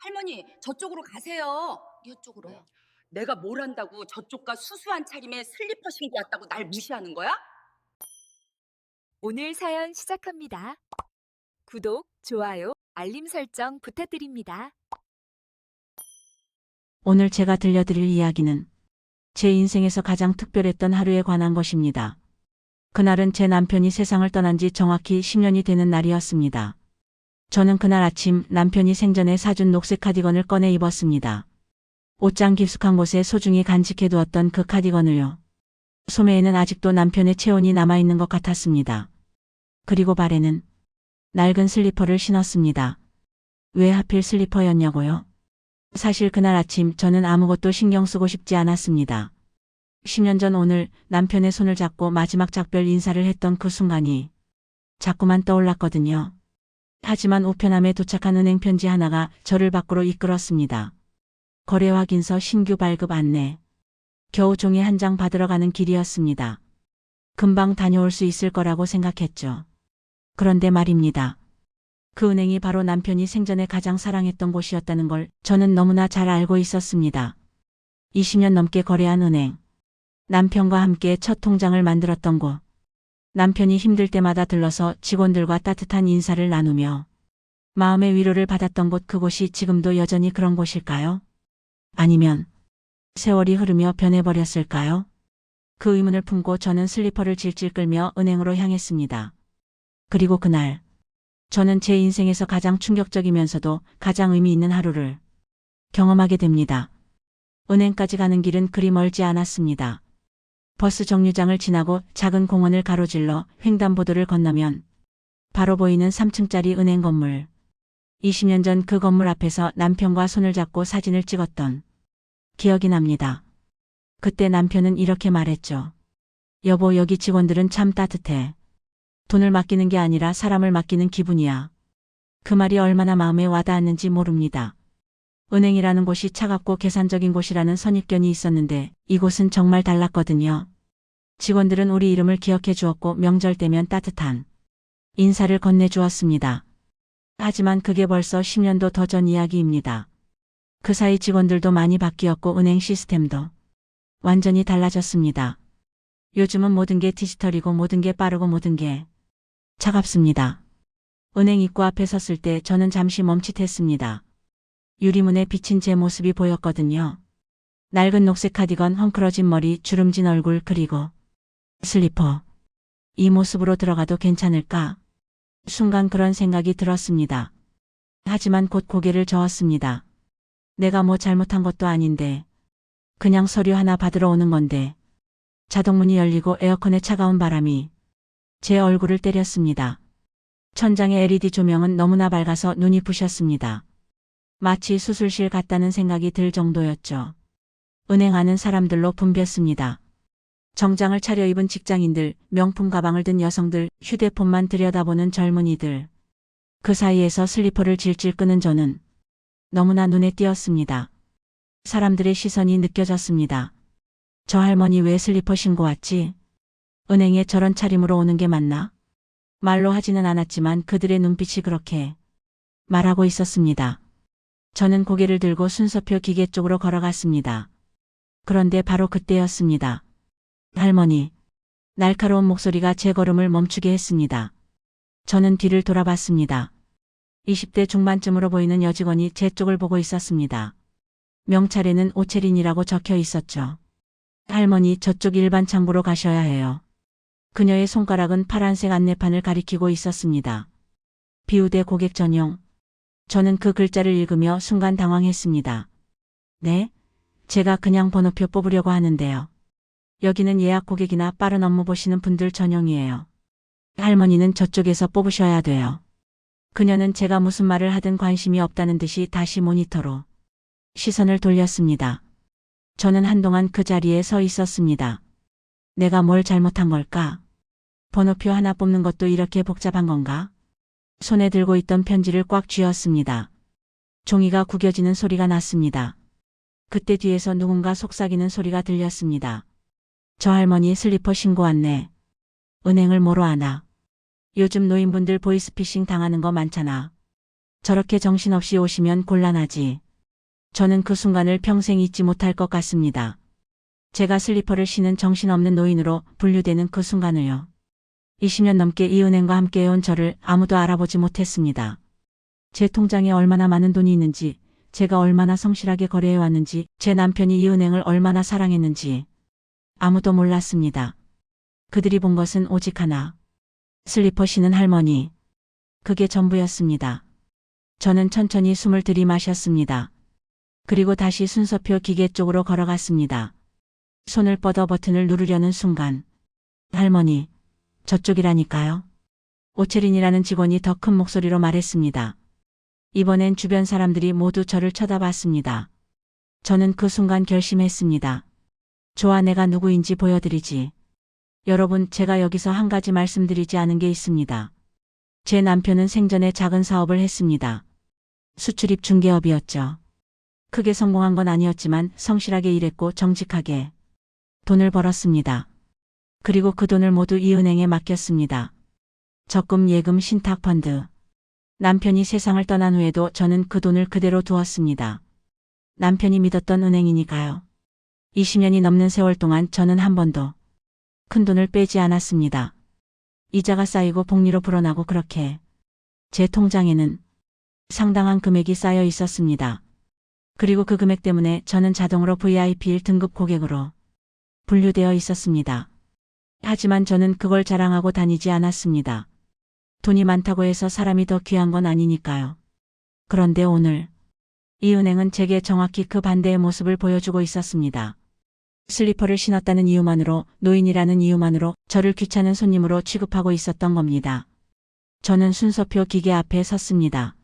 할머니, 저쪽으로 가세요. 이쪽으로요? 내가 뭘 한다고 저쪽과 수수한 차림에 슬리퍼 신고 왔다고 날 무시하는 거야? 오늘 사연 시작합니다. 구독, 좋아요, 알림 설정 부탁드립니다. 오늘 제가 들려드릴 이야기는 제 인생에서 가장 특별했던 하루에 관한 것입니다. 그날은 제 남편이 세상을 떠난 지 정확히 10년이 되는 날이었습니다. 저는 그날 아침 남편이 생전에 사준 녹색 카디건을 꺼내 입었습니다. 옷장 깊숙한 곳에 소중히 간직해 두었던 그 카디건을요. 소매에는 아직도 남편의 체온이 남아있는 것 같았습니다. 그리고 발에는 낡은 슬리퍼를 신었습니다. 왜 하필 슬리퍼였냐고요? 사실 그날 아침 저는 아무것도 신경 쓰고 싶지 않았습니다. 10년 전 오늘 남편의 손을 잡고 마지막 작별 인사를 했던 그 순간이 자꾸만 떠올랐거든요. 하지만 우편함에 도착한 은행 편지 하나가 저를 밖으로 이끌었습니다. 거래 확인서 신규 발급 안내. 겨우 종이 한 장 받으러 가는 길이었습니다. 금방 다녀올 수 있을 거라고 생각했죠. 그런데 말입니다. 그 은행이 바로 남편이 생전에 가장 사랑했던 곳이었다는 걸 저는 너무나 잘 알고 있었습니다. 20년 넘게 거래한 은행. 남편과 함께 첫 통장을 만들었던 곳. 남편이 힘들 때마다 들러서 직원들과 따뜻한 인사를 나누며 마음의 위로를 받았던 곳, 그곳이 지금도 여전히 그런 곳일까요? 아니면 세월이 흐르며 변해버렸을까요? 그 의문을 품고 저는 슬리퍼를 질질 끌며 은행으로 향했습니다. 그리고 그날 저는 제 인생에서 가장 충격적이면서도 가장 의미 있는 하루를 경험하게 됩니다. 은행까지 가는 길은 그리 멀지 않았습니다. 버스 정류장을 지나고 작은 공원을 가로질러 횡단보도를 건너면 바로 보이는 3층짜리 은행 건물. 20년 전 그 건물 앞에서 남편과 손을 잡고 사진을 찍었던 기억이 납니다. 그때 남편은 이렇게 말했죠. 여보, 여기 직원들은 참 따뜻해. 돈을 맡기는 게 아니라 사람을 맡기는 기분이야. 그 말이 얼마나 마음에 와닿았는지 모릅니다. 은행이라는 곳이 차갑고 계산적인 곳이라는 선입견이 있었는데 이곳은 정말 달랐거든요. 직원들은 우리 이름을 기억해 주었고 명절 때면 따뜻한 인사를 건네주었습니다. 하지만 그게 벌써 10년도 더 전 이야기입니다. 그 사이 직원들도 많이 바뀌었고 은행 시스템도 완전히 달라졌습니다. 요즘은 모든 게 디지털이고 모든 게 빠르고 모든 게 차갑습니다. 은행 입구 앞에 섰을 때 저는 잠시 멈칫했습니다. 유리문에 비친 제 모습이 보였거든요. 낡은 녹색 카디건, 헝클어진 머리, 주름진 얼굴, 그리고 슬리퍼. 이 모습으로 들어가도 괜찮을까? 순간 그런 생각이 들었습니다. 하지만 곧 고개를 저었습니다. 내가 뭐 잘못한 것도 아닌데. 그냥 서류 하나 받으러 오는 건데. 자동문이 열리고 에어컨의 차가운 바람이 제 얼굴을 때렸습니다. 천장의 LED 조명은 너무나 밝아서 눈이 부셨습니다. 마치 수술실 같다는 생각이 들 정도였죠. 은행 안은 사람들로 붐볐습니다. 정장을 차려입은 직장인들, 명품 가방을 든 여성들, 휴대폰만 들여다보는 젊은이들. 그 사이에서 슬리퍼를 질질 끄는 저는 너무나 눈에 띄었습니다. 사람들의 시선이 느껴졌습니다. 저 할머니 왜 슬리퍼 신고 왔지? 은행에 저런 차림으로 오는 게 맞나? 말로 하지는 않았지만 그들의 눈빛이 그렇게 말하고 있었습니다. 저는 고개를 들고 순서표 기계 쪽으로 걸어갔습니다. 그런데 바로 그때였습니다. 할머니. 날카로운 목소리가 제 걸음을 멈추게 했습니다. 저는 뒤를 돌아봤습니다. 20대 중반쯤으로 보이는 여직원이 제 쪽을 보고 있었습니다. 명찰에는 오체린이라고 적혀 있었죠. 할머니, 저쪽 일반 창구로 가셔야 해요. 그녀의 손가락은 파란색 안내판을 가리키고 있었습니다. 비우대 고객 전용. 저는 그 글자를 읽으며 순간 당황했습니다. 네? 제가 그냥 번호표 뽑으려고 하는데요. 여기는 예약 고객이나 빠른 업무 보시는 분들 전용이에요. 할머니는 저쪽에서 뽑으셔야 돼요. 그녀는 제가 무슨 말을 하든 관심이 없다는 듯이 다시 모니터로 시선을 돌렸습니다. 저는 한동안 그 자리에 서 있었습니다. 내가 뭘 잘못한 걸까? 번호표 하나 뽑는 것도 이렇게 복잡한 건가? 손에 들고 있던 편지를 꽉 쥐었습니다. 종이가 구겨지는 소리가 났습니다. 그때 뒤에서 누군가 속삭이는 소리가 들렸습니다. 저 할머니 슬리퍼 신고 왔네. 은행을 뭐로 아나? 요즘 노인분들 보이스피싱 당하는 거 많잖아. 저렇게 정신없이 오시면 곤란하지. 저는 그 순간을 평생 잊지 못할 것 같습니다. 제가 슬리퍼를 신은 정신없는 노인으로 분류되는 그 순간을요. 20년 넘게 이 은행과 함께해온 저를 아무도 알아보지 못했습니다. 제 통장에 얼마나 많은 돈이 있는지, 제가 얼마나 성실하게 거래해왔는지, 제 남편이 이 은행을 얼마나 사랑했는지 아무도 몰랐습니다. 그들이 본 것은 오직 하나. 슬리퍼 신은 할머니. 그게 전부였습니다. 저는 천천히 숨을 들이마셨습니다. 그리고 다시 순서표 기계 쪽으로 걸어갔습니다. 손을 뻗어 버튼을 누르려는 순간. 할머니, 저쪽이라니까요. 오체린이라는 직원이 더 큰 목소리로 말했습니다. 이번엔 주변 사람들이 모두 저를 쳐다봤습니다. 저는 그 순간 결심했습니다. 좋아, 내가 누구인지 보여드리지. 여러분, 제가 여기서 한 가지 말씀드리지 않은 게 있습니다. 제 남편은 생전에 작은 사업을 했습니다. 수출입 중개업이었죠. 크게 성공한 건 아니었지만 성실하게 일했고 정직하게 돈을 벌었습니다. 그리고 그 돈을 모두 이 은행에 맡겼습니다. 적금, 예금, 신탁, 펀드. 남편이 세상을 떠난 후에도 저는 그 돈을 그대로 두었습니다. 남편이 믿었던 은행이니까요. 20년이 넘는 세월 동안 저는 한 번도 큰 돈을 빼지 않았습니다. 이자가 쌓이고 복리로 불어나고 그렇게 제 통장에는 상당한 금액이 쌓여 있었습니다. 그리고 그 금액 때문에 저는 자동으로 VIP 1등급 고객으로 분류되어 있었습니다. 하지만 저는 그걸 자랑하고 다니지 않았습니다. 돈이 많다고 해서 사람이 더 귀한 건 아니니까요. 그런데 오늘 이 은행은 제게 정확히 그 반대의 모습을 보여주고 있었습니다. 슬리퍼를 신었다는 이유만으로, 노인이라는 이유만으로 저를 귀찮은 손님으로 취급하고 있었던 겁니다. 저는 순서표 기계 앞에 섰습니다.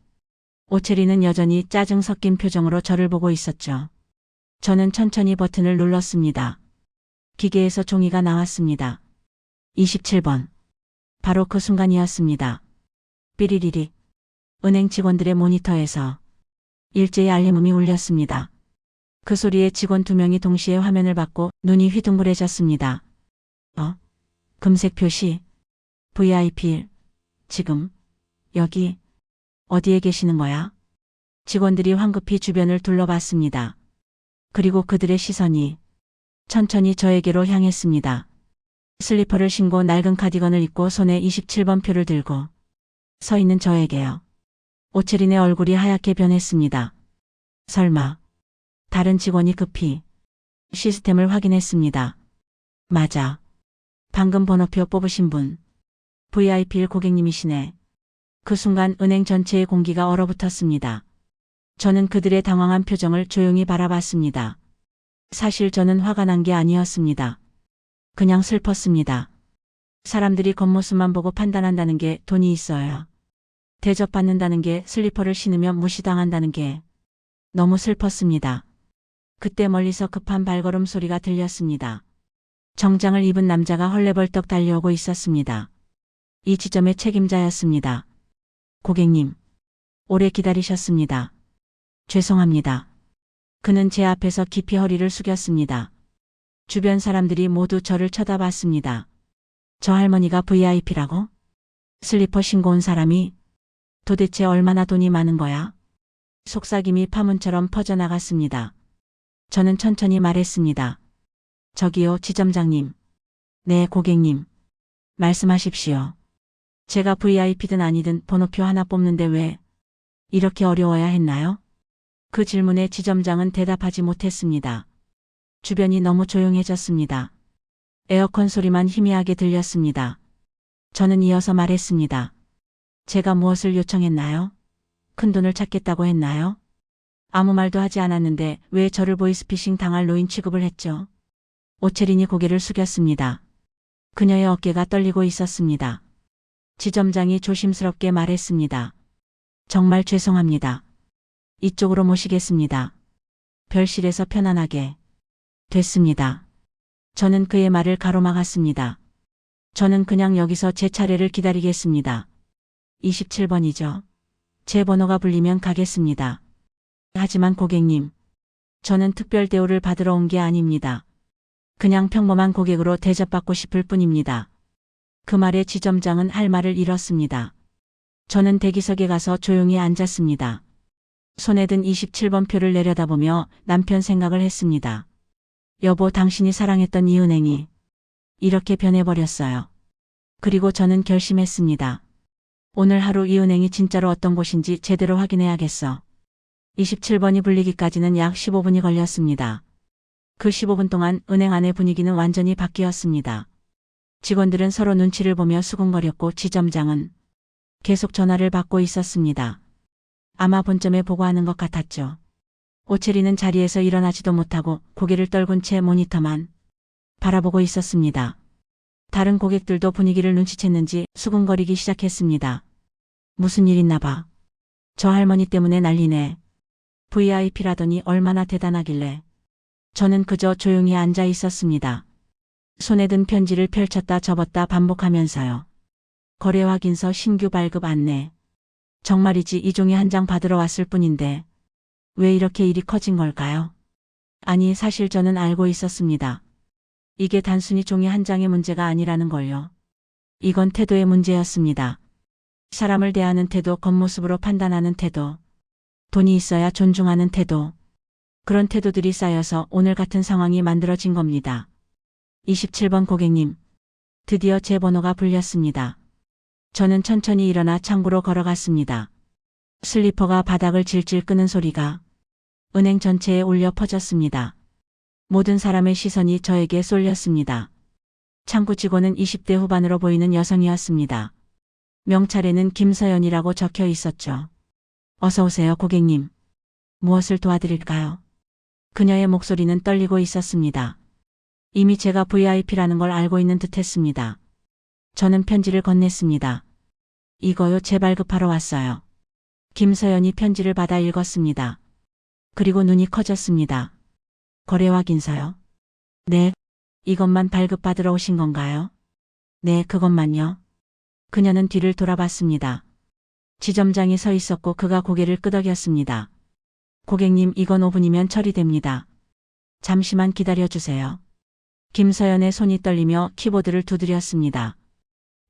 오체리는 여전히 짜증 섞인 표정으로 저를 보고 있었죠. 저는 천천히 버튼을 눌렀습니다. 기계에서 종이가 나왔습니다. 27번. 바로 그 순간이었습니다. 삐리리리. 은행 직원들의 모니터에서 일제히 알림음이 울렸습니다. 그 소리에 직원 2명이 동시에 화면을 받고 눈이 휘둥그레졌습니다. 금색 표시. VIP. 지금. 여기. 어디에 계시는 거야? 직원들이 황급히 주변을 둘러봤습니다. 그리고 그들의 시선이 천천히 저에게로 향했습니다. 슬리퍼를 신고 낡은 카디건을 입고 손에 27번 표를 들고 서 있는 저에게요. 오체린의 얼굴이 하얗게 변했습니다. 설마. 다른 직원이 급히 시스템을 확인했습니다. 맞아. 방금 번호표 뽑으신 분. VIP 고객님이시네. 그 순간 은행 전체의 공기가 얼어붙었습니다. 저는 그들의 당황한 표정을 조용히 바라봤습니다. 사실 저는 화가 난 게 아니었습니다. 그냥 슬펐습니다. 사람들이 겉모습만 보고 판단한다는 게 돈이 있어야 대접받는다는 게, 슬리퍼를 신으면 무시당한다는 게 너무 슬펐습니다. 그때 멀리서 급한 발걸음 소리가 들렸습니다. 정장을 입은 남자가 헐레벌떡 달려오고 있었습니다. 이 지점의 책임자였습니다. 고객님, 오래 기다리셨습니다. 죄송합니다. 그는 제 앞에서 깊이 허리를 숙였습니다. 주변 사람들이 모두 저를 쳐다봤습니다. 저 할머니가 VIP라고? 슬리퍼 신고 온 사람이 도대체 얼마나 돈이 많은 거야? 속삭임이 파문처럼 퍼져나갔습니다. 저는 천천히 말했습니다. 저기요, 지점장님. 네, 고객님. 말씀하십시오. 제가 VIP든 아니든 번호표 하나 뽑는데 왜 이렇게 어려워야 했나요? 그 질문에 지점장은 대답하지 못했습니다. 주변이 너무 조용해졌습니다. 에어컨 소리만 희미하게 들렸습니다. 저는 이어서 말했습니다. 제가 무엇을 요청했나요? 큰 돈을 찾겠다고 했나요? 아무 말도 하지 않았는데 왜 저를 보이스피싱 당할 노인 취급을 했죠? 오체린이 고개를 숙였습니다. 그녀의 어깨가 떨리고 있었습니다. 지점장이 조심스럽게 말했습니다. 정말 죄송합니다. 이쪽으로 모시겠습니다. 별실에서 편안하게. 됐습니다. 저는 그의 말을 가로막았습니다. 저는 그냥 여기서 제 차례를 기다리겠습니다. 27번이죠. 제 번호가 불리면 가겠습니다. 하지만 고객님, 저는 특별 대우를 받으러 온 게 아닙니다. 그냥 평범한 고객으로 대접받고 싶을 뿐입니다. 그 말에 지점장은 할 말을 잃었습니다. 저는 대기석에 가서 조용히 앉았습니다. 손에 든 27번 표를 내려다보며 남편 생각을 했습니다. 여보, 당신이 사랑했던 이은행이 이렇게 변해버렸어요. 그리고 저는 결심했습니다. 오늘 하루 이은행이 진짜로 어떤 곳인지 제대로 확인해야겠어. 27번이 불리기까지는 약 15분이 걸렸습니다. 그 15분 동안 은행 안의 분위기는 완전히 바뀌었습니다. 직원들은 서로 눈치를 보며 수군거렸고 지점장은 계속 전화를 받고 있었습니다. 아마 본점에 보고하는 것 같았죠. 오체리는 자리에서 일어나지도 못하고 고개를 떨군 채 모니터만 바라보고 있었습니다. 다른 고객들도 분위기를 눈치챘는지 수군거리기 시작했습니다. 무슨 일 있나 봐. 저 할머니 때문에 난리네. VIP라더니 얼마나 대단하길래. 저는 그저 조용히 앉아 있었습니다. 손에 든 편지를 펼쳤다 접었다 반복하면서요. 거래 확인서 신규 발급 안내. 정말이지 이 종이 한 장 받으러 왔을 뿐인데 왜 이렇게 일이 커진 걸까요? 아니, 사실 저는 알고 있었습니다. 이게 단순히 종이 한 장의 문제가 아니라는 걸요. 이건 태도의 문제였습니다. 사람을 대하는 태도, 겉모습으로 판단하는 태도, 돈이 있어야 존중하는 태도. 그런 태도들이 쌓여서 오늘 같은 상황이 만들어진 겁니다. 27번 고객님, 드디어 제 번호가 불렸습니다. 저는 천천히 일어나 창구로 걸어갔습니다. 슬리퍼가 바닥을 질질 끄는 소리가 은행 전체에 울려 퍼졌습니다. 모든 사람의 시선이 저에게 쏠렸습니다. 창구 직원은 20대 후반으로 보이는 여성이었습니다. 명찰에는 김서연이라고 적혀 있었죠. 어서 오세요, 고객님. 무엇을 도와드릴까요? 그녀의 목소리는 떨리고 있었습니다. 이미 제가 VIP라는 걸 알고 있는 듯 했습니다. 저는 편지를 건넸습니다. 이거요, 재발급하러 왔어요. 김서연이 편지를 받아 읽었습니다. 그리고 눈이 커졌습니다. 거래 확인서요? 네. 이것만 발급받으러 오신 건가요? 네, 그것만요. 그녀는 뒤를 돌아봤습니다. 지점장이 서 있었고 그가 고개를 끄덕였습니다. 고객님, 이건 5분이면 처리됩니다. 잠시만 기다려주세요. 김서연의 손이 떨리며 키보드를 두드렸습니다.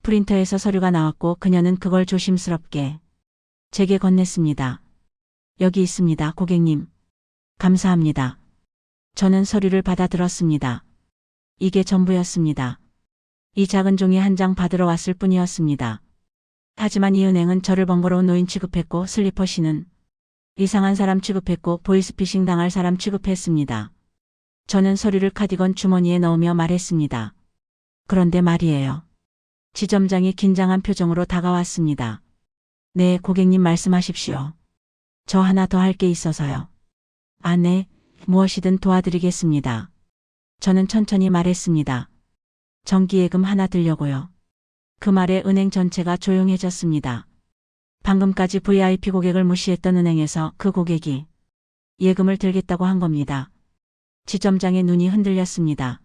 프린터에서 서류가 나왔고 그녀는 그걸 조심스럽게 제게 건넸습니다. 여기 있습니다, 고객님. 감사합니다. 저는 서류를 받아들었습니다. 이게 전부였습니다. 이 작은 종이 한 장 받으러 왔을 뿐이었습니다. 하지만 이 은행은 저를 번거로운 노인 취급했고 슬리퍼 씨는 이상한 사람 취급했고 보이스피싱 당할 사람 취급했습니다. 저는 서류를 카디건 주머니에 넣으며 말했습니다. 그런데 말이에요. 지점장이 긴장한 표정으로 다가왔습니다. 네, 고객님 말씀하십시오. 저 하나 더 할 게 있어서요. 아, 네, 무엇이든 도와드리겠습니다. 저는 천천히 말했습니다. 정기예금 하나 들려고요. 그 말에 은행 전체가 조용해졌습니다. 방금까지 VIP 고객을 무시했던 은행에서 그 고객이 예금을 들겠다고 한 겁니다. 지점장의 눈이 흔들렸습니다.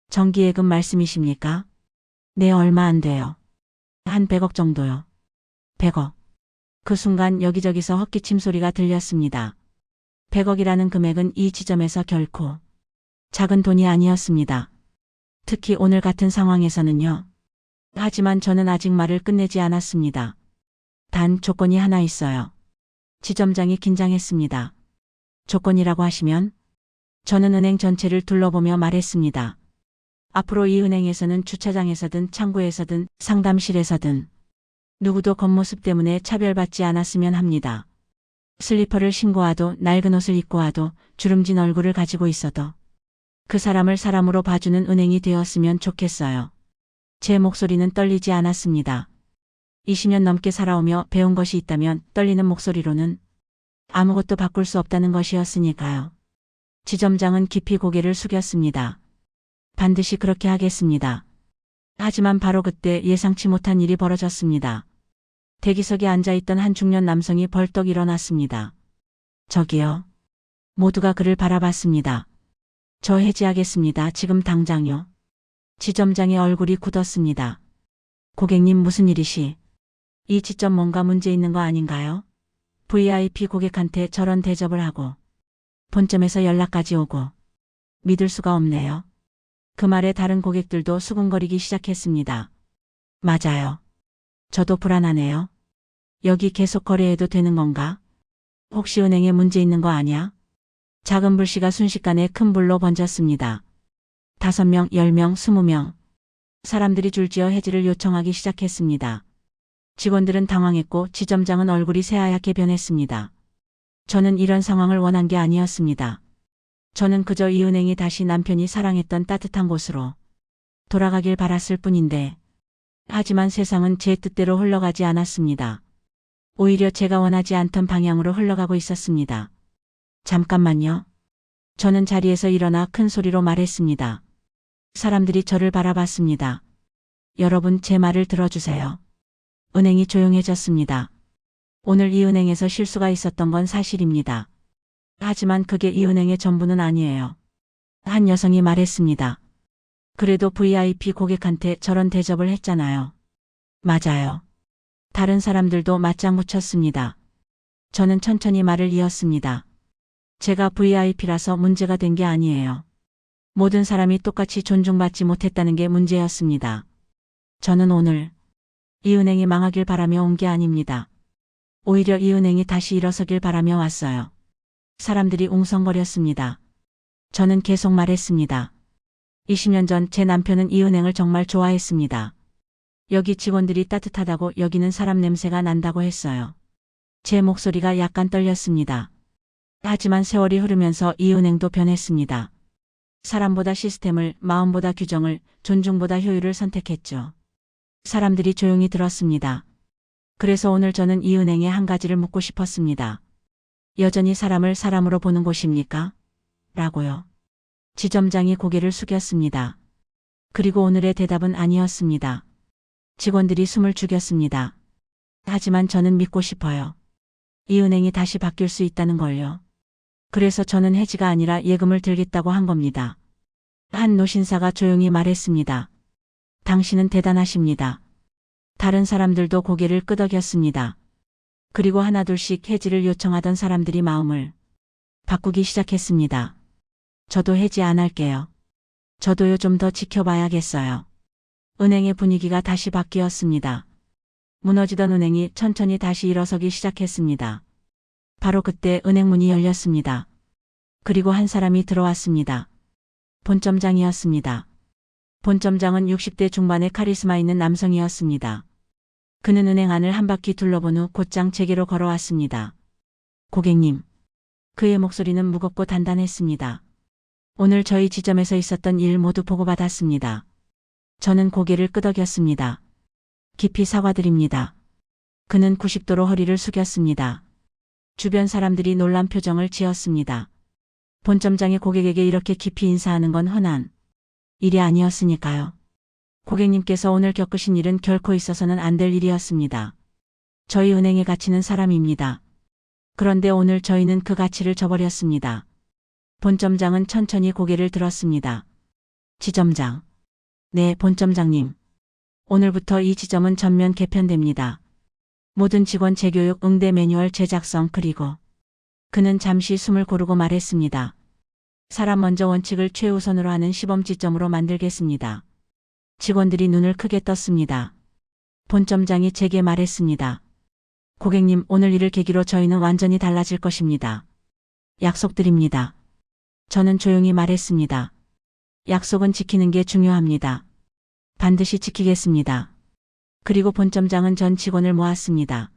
정기예금 말씀이십니까? 네, 얼마 안 돼요. 한 100억 정도요. 100억. 그 순간 여기저기서 헛기침 소리가 들렸습니다. 100억이라는 금액은 이 지점에서 결코 작은 돈이 아니었습니다. 특히 오늘 같은 상황에서는요. 하지만 저는 아직 말을 끝내지 않았습니다. 단 조건이 하나 있어요. 지점장이 긴장했습니다. 조건이라고 하시면? 저는 은행 전체를 둘러보며 말했습니다. 앞으로 이 은행에서는 주차장에서든 창구에서든 상담실에서든 누구도 겉모습 때문에 차별받지 않았으면 합니다. 슬리퍼를 신고 와도 낡은 옷을 입고 와도 주름진 얼굴을 가지고 있어도 그 사람을 사람으로 봐주는 은행이 되었으면 좋겠어요. 제 목소리는 떨리지 않았습니다. 20년 넘게 살아오며 배운 것이 있다면 떨리는 목소리로는 아무것도 바꿀 수 없다는 것이었으니까요. 지점장은 깊이 고개를 숙였습니다. 반드시 그렇게 하겠습니다. 하지만 바로 그때 예상치 못한 일이 벌어졌습니다. 대기석에 앉아있던 한 중년 남성이 벌떡 일어났습니다. 저기요. 모두가 그를 바라봤습니다. 저 해지하겠습니다. 지금 당장요. 지점장의 얼굴이 굳었습니다. 고객님, 무슨 일이시? 이 지점 뭔가 문제 있는 거 아닌가요? VIP 고객한테 저런 대접을 하고 본점에서 연락까지 오고 믿을 수가 없네요. 그 말에 다른 고객들도 수군거리기 시작했습니다. 맞아요. 저도 불안하네요. 여기 계속 거래해도 되는 건가? 혹시 은행에 문제 있는 거 아니야? 작은 불씨가 순식간에 큰 불로 번졌습니다. 5명, 10명, 20명. 사람들이 줄지어 해지를 요청하기 시작했습니다. 직원들은 당황했고 지점장은 얼굴이 새하얗게 변했습니다. 저는 이런 상황을 원한 게 아니었습니다. 저는 그저 이 은행이 다시 남편이 사랑했던 따뜻한 곳으로 돌아가길 바랐을 뿐인데, 하지만 세상은 제 뜻대로 흘러가지 않았습니다. 오히려 제가 원하지 않던 방향으로 흘러가고 있었습니다. 잠깐만요. 저는 자리에서 일어나 큰 소리로 말했습니다. 사람들이 저를 바라봤습니다. 여러분, 제 말을 들어주세요. 은행이 조용해졌습니다. 오늘 이 은행에서 실수가 있었던 건 사실입니다. 하지만 그게 이 은행의 전부는 아니에요. 한 여성이 말했습니다. 그래도 VIP 고객한테 저런 대접을 했잖아요. 맞아요. 다른 사람들도 맞장구 쳤습니다. 저는 천천히 말을 이었습니다. 제가 VIP라서 문제가 된 게 아니에요. 모든 사람이 똑같이 존중받지 못했다는 게 문제였습니다. 저는 오늘 이 은행이 망하길 바라며 온 게 아닙니다. 오히려 이 은행이 다시 일어서길 바라며 왔어요. 사람들이 웅성거렸습니다. 저는 계속 말했습니다. 20년 전 제 남편은 이 은행을 정말 좋아했습니다. 여기 직원들이 따뜻하다고 여기는 사람 냄새가 난다고 했어요. 제 목소리가 약간 떨렸습니다. 하지만 세월이 흐르면서 이 은행도 변했습니다. 사람보다 시스템을, 마음보다 규정을, 존중보다 효율을 선택했죠. 사람들이 조용히 들었습니다. 그래서 오늘 저는 이 은행에 한 가지를 묻고 싶었습니다. 여전히 사람을 사람으로 보는 곳입니까? 라고요. 지점장이 고개를 숙였습니다. 그리고 오늘의 대답은 아니었습니다. 직원들이 숨을 죽였습니다. 하지만 저는 믿고 싶어요. 이 은행이 다시 바뀔 수 있다는 걸요. 그래서 저는 해지가 아니라 예금을 들겠다고 한 겁니다. 한 노신사가 조용히 말했습니다. 당신은 대단하십니다. 다른 사람들도 고개를 끄덕였습니다. 그리고 하나둘씩 해지를 요청하던 사람들이 마음을 바꾸기 시작했습니다. 저도 해지 안 할게요. 저도요, 좀 더 지켜봐야겠어요. 은행의 분위기가 다시 바뀌었습니다. 무너지던 은행이 천천히 다시 일어서기 시작했습니다. 바로 그때 은행 문이 열렸습니다. 그리고 한 사람이 들어왔습니다. 본점장이었습니다. 본점장은 60대 중반의 카리스마 있는 남성이었습니다. 그는 은행 안을 한 바퀴 둘러본 후 곧장 제게로 걸어왔습니다. 고객님. 그의 목소리는 무겁고 단단했습니다. 오늘 저희 지점에서 있었던 일 모두 보고받았습니다. 저는 고개를 끄덕였습니다. 깊이 사과드립니다. 그는 90도로 허리를 숙였습니다. 주변 사람들이 놀란 표정을 지었습니다. 본점장이 고객에게 이렇게 깊이 인사하는 건 흔한 일이 아니었으니까요. 고객님께서 오늘 겪으신 일은 결코 있어서는 안 될 일이었습니다. 저희 은행의 가치는 사람입니다. 그런데 오늘 저희는 그 가치를 저버렸습니다. 본점장은 천천히 고개를 들었습니다. 지점장. 네, 본점장님. 오늘부터 이 지점은 전면 개편됩니다. 모든 직원 재교육, 응대 매뉴얼 제작성, 그리고 그는 잠시 숨을 고르고 말했습니다. 사람 먼저 원칙을 최우선으로 하는 시범지점으로 만들겠습니다. 직원들이 눈을 크게 떴습니다. 본점장이 제게 말했습니다. 고객님, 오늘 일을 계기로 저희는 완전히 달라질 것입니다. 약속드립니다. 저는 조용히 말했습니다. 약속은 지키는 게 중요합니다. 반드시 지키겠습니다. 그리고 본점장은 전 직원을 모았습니다.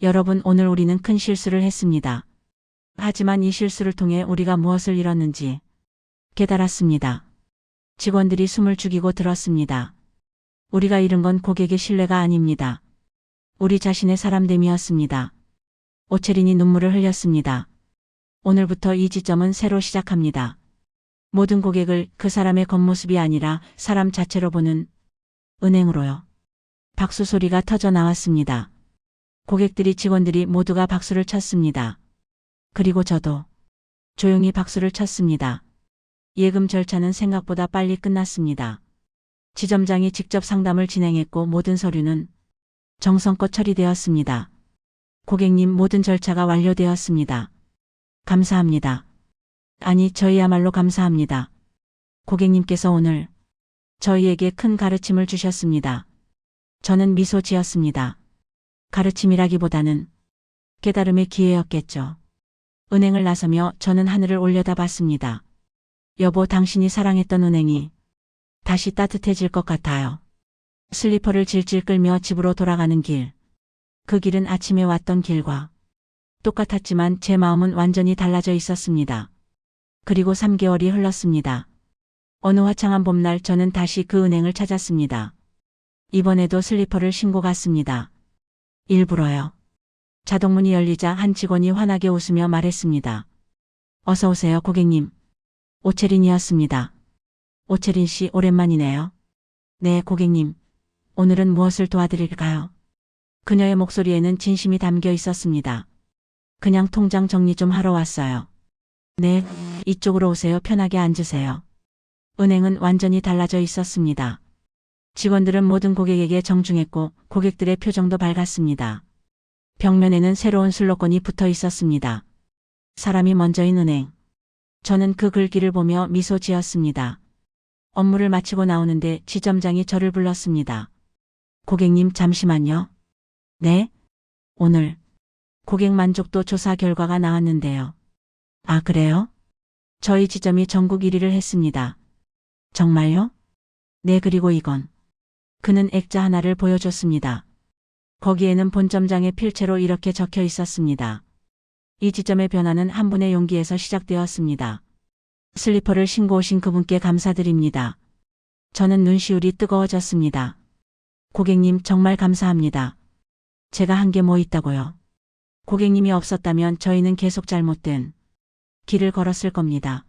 여러분, 오늘 우리는 큰 실수를 했습니다. 하지만 이 실수를 통해 우리가 무엇을 잃었는지 깨달았습니다. 직원들이 숨을 죽이고 들었습니다. 우리가 잃은 건 고객의 신뢰가 아닙니다. 우리 자신의 사람됨이었습니다. 오체린이 눈물을 흘렸습니다. 오늘부터 이 지점은 새로 시작합니다. 모든 고객을 그 사람의 겉모습이 아니라 사람 자체로 보는 은행으로요. 박수 소리가 터져 나왔습니다. 고객들이, 직원들이 모두가 박수를 쳤습니다. 그리고 저도 조용히 박수를 쳤습니다. 예금 절차는 생각보다 빨리 끝났습니다. 지점장이 직접 상담을 진행했고 모든 서류는 정성껏 처리되었습니다. 고객님, 모든 절차가 완료되었습니다. 감사합니다. 아니, 저희야말로 감사합니다. 고객님께서 오늘 저희에게 큰 가르침을 주셨습니다. 저는 미소 지었습니다. 가르침이라기보다는 깨달음의 기회였겠죠. 은행을 나서며 저는 하늘을 올려다봤습니다. 여보, 당신이 사랑했던 은행이 다시 따뜻해질 것 같아요. 슬리퍼를 질질 끌며 집으로 돌아가는 길. 그 길은 아침에 왔던 길과 똑같았지만 제 마음은 완전히 달라져 있었습니다. 그리고 3개월이 흘렀습니다. 어느 화창한 봄날 저는 다시 그 은행을 찾았습니다. 이번에도 슬리퍼를 신고 갔습니다. 일부러요. 자동문이 열리자 한 직원이 환하게 웃으며 말했습니다. 어서 오세요, 고객님. 오채린이었습니다. 오채린 씨, 오랜만이네요. 네, 고객님. 오늘은 무엇을 도와드릴까요? 그녀의 목소리에는 진심이 담겨 있었습니다. 그냥 통장 정리 좀 하러 왔어요. 네, 이쪽으로 오세요. 편하게 앉으세요. 은행은 완전히 달라져 있었습니다. 직원들은 모든 고객에게 정중했고 고객들의 표정도 밝았습니다. 벽면에는 새로운 슬로건이 붙어 있었습니다. 사람이 먼저인 은행. 저는 그 글귀를 보며 미소 지었습니다. 업무를 마치고 나오는데 지점장이 저를 불렀습니다. 고객님, 잠시만요. 네? 오늘 고객 만족도 조사 결과가 나왔는데요. 아, 그래요? 저희 지점이 전국 1위를 했습니다. 정말요? 네, 그리고 이건. 그는 액자 하나를 보여줬습니다. 거기에는 본점장의 필체로 이렇게 적혀 있었습니다. 이 지점의 변화는 한 분의 용기에서 시작되었습니다. 슬리퍼를 신고 오신 그분께 감사드립니다. 저는 눈시울이 뜨거워졌습니다. 고객님, 정말 감사합니다. 제가 한 게 뭐 있다고요? 고객님이 없었다면 저희는 계속 잘못된 길을 걸었을 겁니다.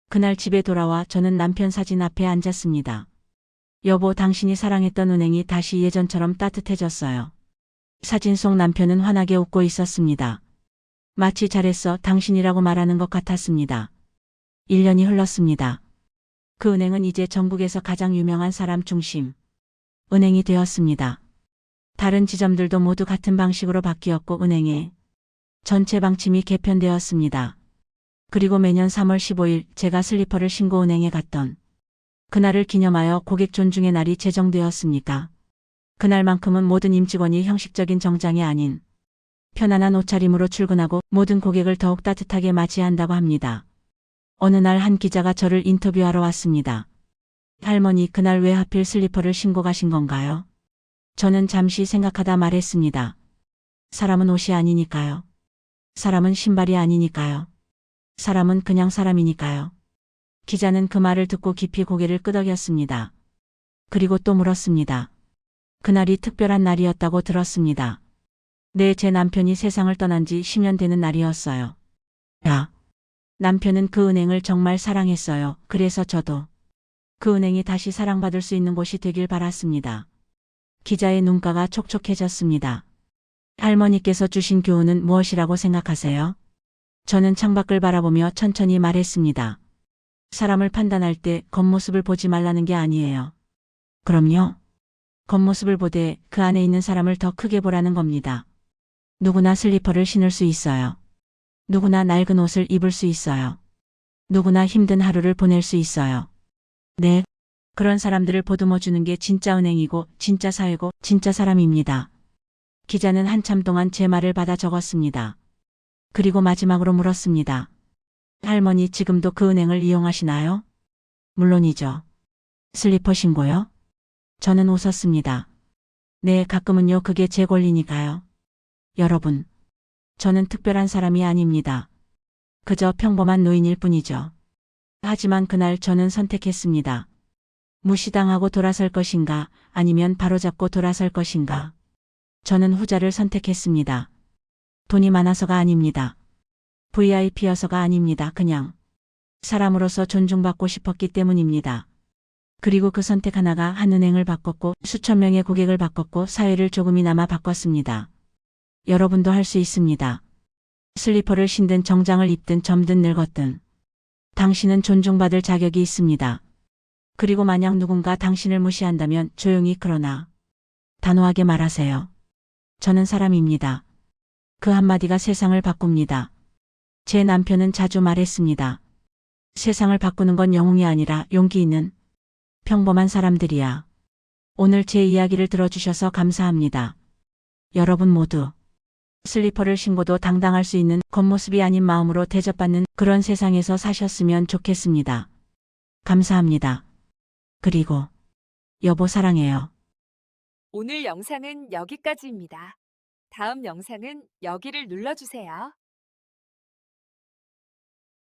그날 집에 돌아와 저는 남편 사진 앞에 앉았습니다. 여보, 당신이 사랑했던 은행이 다시 예전처럼 따뜻해졌어요. 사진 속 남편은 환하게 웃고 있었습니다. 마치 잘했어, 당신이라고 말하는 것 같았습니다. 1년이 흘렀습니다. 그 은행은 이제 전국에서 가장 유명한 사람 중심 은행이 되었습니다. 다른 지점들도 모두 같은 방식으로 바뀌었고 은행의 전체 방침이 개편되었습니다. 그리고 매년 3월 15일 제가 슬리퍼를 신고 은행에 갔던 그날을 기념하여 고객 존중의 날이 제정되었습니까? 그날만큼은 모든 임직원이 형식적인 정장이 아닌 편안한 옷차림으로 출근하고 모든 고객을 더욱 따뜻하게 맞이한다고 합니다. 어느 날 한 기자가 저를 인터뷰하러 왔습니다. 할머니, 그날 왜 하필 슬리퍼를 신고 가신 건가요? 저는 잠시 생각하다 말했습니다. 사람은 옷이 아니니까요. 사람은 신발이 아니니까요. 사람은 그냥 사람이니까요. 기자는 그 말을 듣고 깊이 고개를 끄덕였습니다. 그리고 또 물었습니다. 그날이 특별한 날이었다고 들었습니다. 네, 제 남편이 세상을 떠난 지 10년 되는 날이었어요. 야, 남편은 그 은행을 정말 사랑했어요. 그래서 저도 그 은행이 다시 사랑받을 수 있는 곳이 되길 바랐습니다. 기자의 눈가가 촉촉해졌습니다. 할머니께서 주신 교훈은 무엇이라고 생각하세요? 저는 창밖을 바라보며 천천히 말했습니다. 사람을 판단할 때 겉모습을 보지 말라는 게 아니에요. 그럼요. 겉모습을 보되 그 안에 있는 사람을 더 크게 보라는 겁니다. 누구나 슬리퍼를 신을 수 있어요. 누구나 낡은 옷을 입을 수 있어요. 누구나 힘든 하루를 보낼 수 있어요. 네. 그런 사람들을 보듬어주는 게 진짜 은행이고 진짜 사회고 진짜 사람입니다. 기자는 한참 동안 제 말을 받아 적었습니다. 그리고 마지막으로 물었습니다. 할머니, 지금도 그 은행을 이용하시나요? 물론이죠. 슬리퍼 신고요? 저는 웃었습니다. 네, 가끔은요. 그게 제 권리니까요. 여러분, 저는 특별한 사람이 아닙니다. 그저 평범한 노인일 뿐이죠. 하지만 그날 저는 선택했습니다. 무시당하고 돌아설 것인가, 아니면 바로잡고 돌아설 것인가. 저는 후자를 선택했습니다. 돈이 많아서가 아닙니다. VIP여서가 아닙니다. 그냥 사람으로서 존중받고 싶었기 때문입니다. 그리고 그 선택 하나가 한 은행을 바꿨고 수천 명의 고객을 바꿨고 사회를 조금이나마 바꿨습니다. 여러분도 할 수 있습니다. 슬리퍼를 신든 정장을 입든 젊든 늙었든 당신은 존중받을 자격이 있습니다. 그리고 만약 누군가 당신을 무시한다면 조용히 그러나 단호하게 말하세요. 저는 사람입니다. 그 한마디가 세상을 바꿉니다. 제 남편은 자주 말했습니다. 세상을 바꾸는 건 영웅이 아니라 용기 있는 평범한 사람들이야. 오늘 제 이야기를 들어주셔서 감사합니다. 여러분 모두 슬리퍼를 신고도 당당할 수 있는 겉모습이 아닌 마음으로 대접받는 그런 세상에서 사셨으면 좋겠습니다. 감사합니다. 그리고 여보 사랑해요. 오늘 영상은 여기까지입니다. 다음 영상은 여기를 눌러주세요.